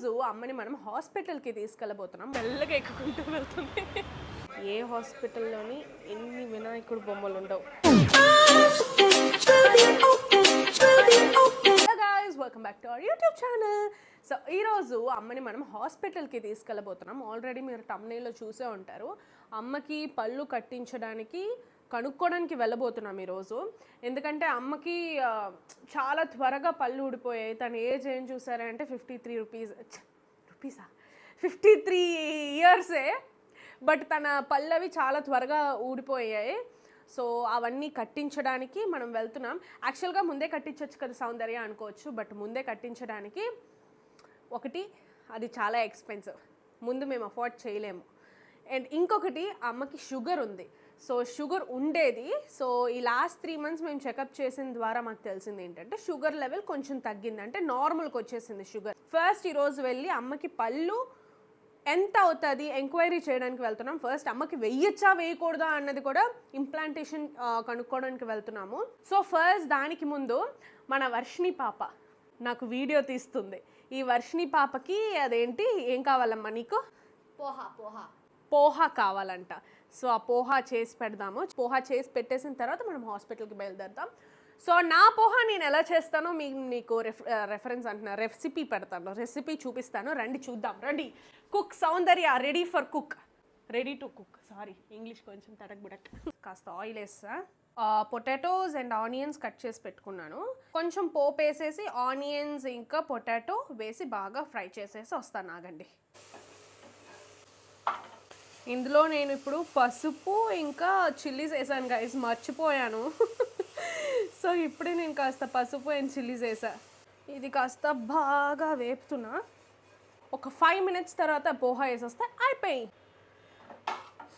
ఈరోజు అమ్మని మనం హాస్పిటల్కి తీసుకెళ్ళబోతున్నాం. మెల్లగా ఎక్కుకుంటూ వెళ్తుంది. ఏ హాస్పిటల్లోని ఎన్ని వినాయకుడు బొమ్మలు ఉండవు. Hello guys, welcome back to our YouTube channel. So ఈరోజు అమ్మని మనం హాస్పిటల్కి తీసుకెళ్ళబోతున్నాం. ఆల్రెడీ మీరు thumbnail లో చూసే ఉంటారు. అమ్మకి పళ్ళు కనుక్కోవడానికి వెళ్ళబోతున్నాం ఈరోజు. ఎందుకంటే అమ్మకి చాలా త్వరగా పళ్ళు ఊడిపోయాయి. తన ఏజ్ ఏం చూసారంటే 53 ఇయర్సే. బట్ తన పళ్ళవి చాలా త్వరగా ఊడిపోయాయి. సో అవన్నీ కట్టించడానికి మనం వెళ్తున్నాం. యాక్చువల్గా ముందే కట్టించవచ్చు కదా సౌందర్య అనుకోవచ్చు. బట్ ముందే కట్టించడానికి ఒకటి అది చాలా ఎక్స్పెన్సివ్, ముందు మేము అఫోర్డ్ చేయలేము. అండ్ ఇంకొకటి అమ్మకి షుగర్ ఉంది. సో షుగర్ ఉండేది. సో ఈ లాస్ట్ 3 months మేము చెకప్ చేసిన ద్వారా మాకు తెలిసింది ఏంటంటే షుగర్ లెవెల్ కొంచెం తగ్గింది, అంటే నార్మల్కి వచ్చేసింది షుగర్. ఫస్ట్ ఈరోజు వెళ్ళి అమ్మకి పళ్ళు ఎంత అవుతుంది ఎంక్వైరీ చేయడానికి వెళ్తున్నాం. ఫస్ట్ అమ్మకి వేయచ్చా వేయకూడదా అన్నది కూడా ఇంప్లాంటేషన్ కనుక్కోవడానికి వెళ్తున్నాము. సో ఫస్ట్ దానికి ముందు మన వర్షిణి పాప నాకు వీడియో తీస్తుంది. ఈ వర్షిణి పాపకి అదేంటి ఏం కావాలమ్మా నీకు? పోహా కావాలంట. సో ఆ పోహా చేసి పెడదాము. పోహా చేసి పెట్టేసిన తర్వాత మనం హాస్పిటల్కి బయలుదేరుతాం. సో నా పోహా నేను ఎలా చేస్తానో నీకు రెఫరెన్స్ అంటున్నా, రెసిపీ పెడతాను, రెసిపీ చూపిస్తాను. రండి చూద్దాం. రండి. Cook Soundarya ready for cook, ready to cook. Sorry English కొంచెం తడకబుడక్. కాస్త ఆయిల్ వేస్తా. పొటాటోస్ అండ్ ఆనియన్స్ కట్ చేసి పెట్టుకున్నాను. కొంచెం పోపు వేసేసి ఆనియన్స్ ఇంకా పొటాటో వేసి బాగా ఫ్రై చేసేసి వస్తాను. ఆగండి. ఇందులో నేను ఇప్పుడు పసుపు ఇంకా చిల్లీస్ వేసాను గైస్, మర్చిపోయాను. సో ఇప్పుడే నేను కాస్త పసుపు అండ్ చిల్లీస్ వేసా. ఇది కాస్త బాగా వేపుతున్నా. ఒక 5 minutes తర్వాత పోహా వేసేస్తే అయిపోయి.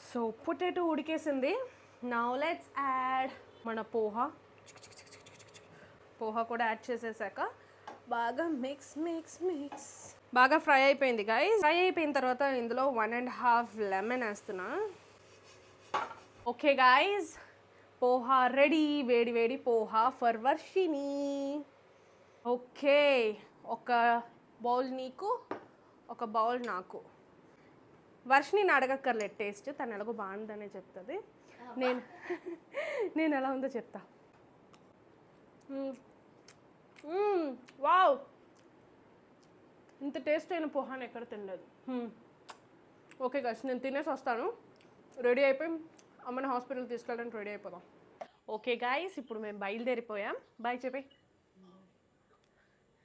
సో పొటాటో ఉడికేసింది. నౌ లెట్స్ యాడ్ మన పోహా కూడా యాడ్ చేసేసాక బాగా మిక్స్ బాగా ఫ్రై అయిపోయింది గైస్. ఫ్రై అయిపోయిన తర్వాత ఇందులో 1.5 lemon వేస్తున్నా. Okay guys, poha ready. వేడి పోహా ఫర్ వర్షిణి. ఓకే, ఒక బౌల్ నీకు, ఒక బౌల్ నాకు. వర్షిణిని అడగక్కర్లేదు టేస్ట్, తను ఎలాగో బాగుందనే చెప్తుంది. నేను ఎలా ఉందో చెప్తా. వావ్, ఇంత టేస్ట్ అయిన పోహాను ఎక్కడ తినలేదు. ఓకే గైస్, నేను తినేసి వస్తాను. రెడీ అయిపోయి అమ్మని హాస్పిటల్కి తీసుకెళ్ళడానికి రెడీ అయిపోదాం. ఓకే గైస్, ఇప్పుడు మేము బయలుదేరిపోయాం. బాయ్ చెప్పి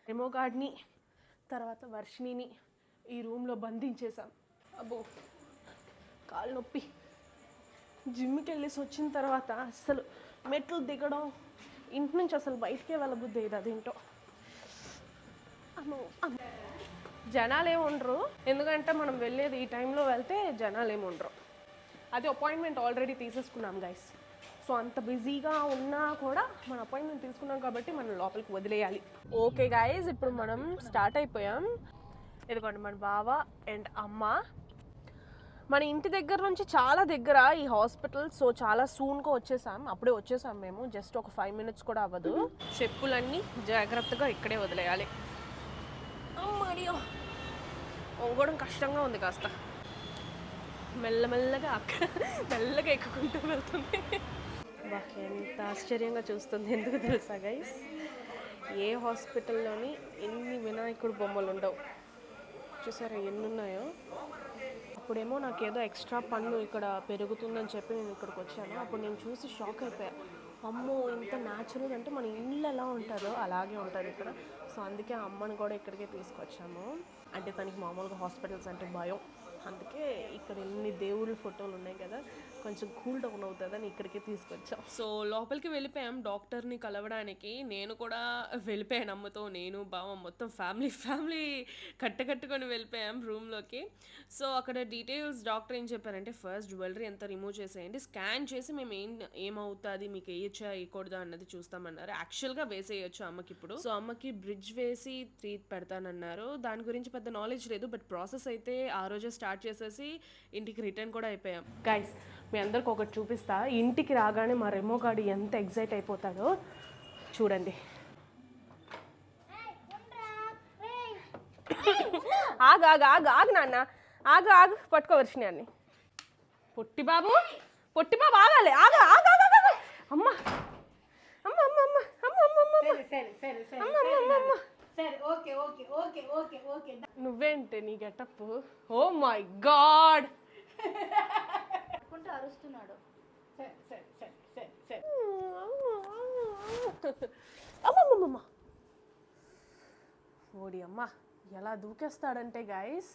రెమో గార్డ్ని తర్వాత వర్షిణిని ఈ రూమ్లో బంధించేసాం. అబ్బో కాళ్ళు నొప్పి. జిమ్కి వెళ్ళేసి వచ్చిన తర్వాత అస్సలు మెట్లు దిగడం, ఇంటి నుంచి అసలు బయటికే వెళ్ళబుద్ధి అయ్యేది. అదేంటో జనాలు ఏమి ఉండరు, ఎందుకంటే మనం వెళ్ళేది ఈ టైంలో వెళ్తే జనాలు ఏమి ఉండరు. అది అపాయింట్మెంట్ ఆల్రెడీ తీసేసుకున్నాం గైస్. సో అంత బిజీగా ఉన్నా కూడా మన అపాయింట్మెంట్ తీసుకున్నాం కాబట్టి మనం లోపలికి వదిలేయాలి. ఓకే గైస్, ఇప్పుడు మనం స్టార్ట్ అయిపోయాం. ఇదిగోండి మన బావ అండ్ అమ్మ. మన ఇంటి దగ్గర నుంచి చాలా దగ్గర ఈ హాస్పిటల్. సో చాలా సూన్గా వచ్చేసాం. అప్పుడే వచ్చేసాం మేము, జస్ట్ ఒక 5 minutes కూడా అవ్వదు. చెప్పులన్నీ జాగ్రత్తగా ఇక్కడే వదిలేయాలి. అమ్మడియో ఒంగోడం కష్టంగా ఉంది. కాస్త మెల్లమెల్లగా ఎక్కుకుంటూ వెళ్తుంది. ఎంత ఆశ్చర్యంగా చూస్తుంది. ఎందుకు తెలుసా గైస్, ఏ హాస్పిటల్లోని ఎన్ని వినాయకుడు బొమ్మలు ఉండవు. చూసారా ఎన్ని ఉన్నాయో. అప్పుడేమో నాకేదో ఎక్స్ట్రా పన్ను ఇక్కడ పెరుగుతుందని చెప్పి నేను ఇక్కడికి వచ్చాను. అప్పుడు నేను చూసి షాక్ అయిపోయా. అమ్మో ఇంత న్యాచురల్, అంటే మన ఇల్లు ఎలా ఉంటుందో అలాగే ఉంటుంది ఇక్కడ. సో అందుకే అమ్మని కూడా ఇక్కడికే తీసుకొచ్చాము. అంటే తనకి మామూలుగా హాస్పిటల్స్ అంటే భయం, అందుకే ఇక్కడ ఎన్ని దేవుళ్ళ ఫోటోలు ఉన్నాయి కదా, కొంచెం కూల్ డౌన్ అవుతుందని ఇక్కడికి తీసుకొచ్చాం. సో లోపలికి వెళ్ళిపోయాం డాక్టర్ని కలవడానికి. నేను కూడా వెళ్ళిపోయాను అమ్మతో. నేను బావ మొత్తం ఫ్యామిలీ కట్టుకొని వెళ్ళిపోయాం రూమ్లోకి. సో అక్కడ డీటెయిల్స్ డాక్టర్ ఏం చెప్పారంటే, ఫస్ట్ జ్యువెలరీ అంతా రిమూవ్ చేసేయండి, స్కాన్ చేసి మేము ఏమవుతుంది, మీకు వేయచ్చా వేయకూడదా అన్నది చూస్తామన్నారు. యాక్చువల్గా వేసేయచ్చు అమ్మకి ఇప్పుడు. సో అమ్మకి బ్రిడ్జ్ వేసి ట్రీట్ పెడతానన్నారు. దాని గురించి పెద్ద నాలెడ్జ్ లేదు, బట్ ప్రాసెస్ అయితే ఆ రోజే స్టార్ట్ చేసేసి ఇంటికి రిటర్న్ కూడా అయిపోయాం. గైస్ మీ అందరికి ఒకటి చూపిస్తా. ఇంటికి రాగానే మా రెమో గాడు ఎంత ఎగ్జైట్ అయిపోతాడో చూడండి. ఆగు ఆగు ఆగు ఆగు నాన్న, ఆగు ఆగు, పట్టుకో వర్షిణి. పొట్టి బాబు ఆగాలి, ఆగు ఆగు ఆగు ఆగు. అమ్మ అమ్మ అమ్మ అమ్మ అమ్మ అమ్మ అమ్మ అమ్మ అమ్మ అమ్మ. నువ్వేంటి నీ గెటప్? ఓ మై గాడ్, అరుస్తున్నాడు. అమ్మమ్మమ్మ, ఓడి అమ్మ ఎలా దూకేస్తాడంటే గైస్,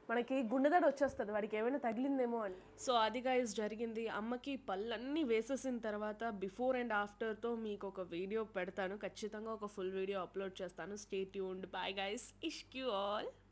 మనకి గుండెదడ వచ్చేస్తుంది వాడికి ఏమైనా తగిలిందేమో అని. సో అది గైస్ జరిగింది. అమ్మకి పళ్ళన్నీ వేసేసిన తర్వాత బిఫోర్ అండ్ ఆఫ్టర్తో మీకు ఒక వీడియో పెడతాను, ఖచ్చితంగా ఒక ఫుల్ వీడియో అప్లోడ్ చేస్తాను. Stay tuned. Bye guys, Ishq you all.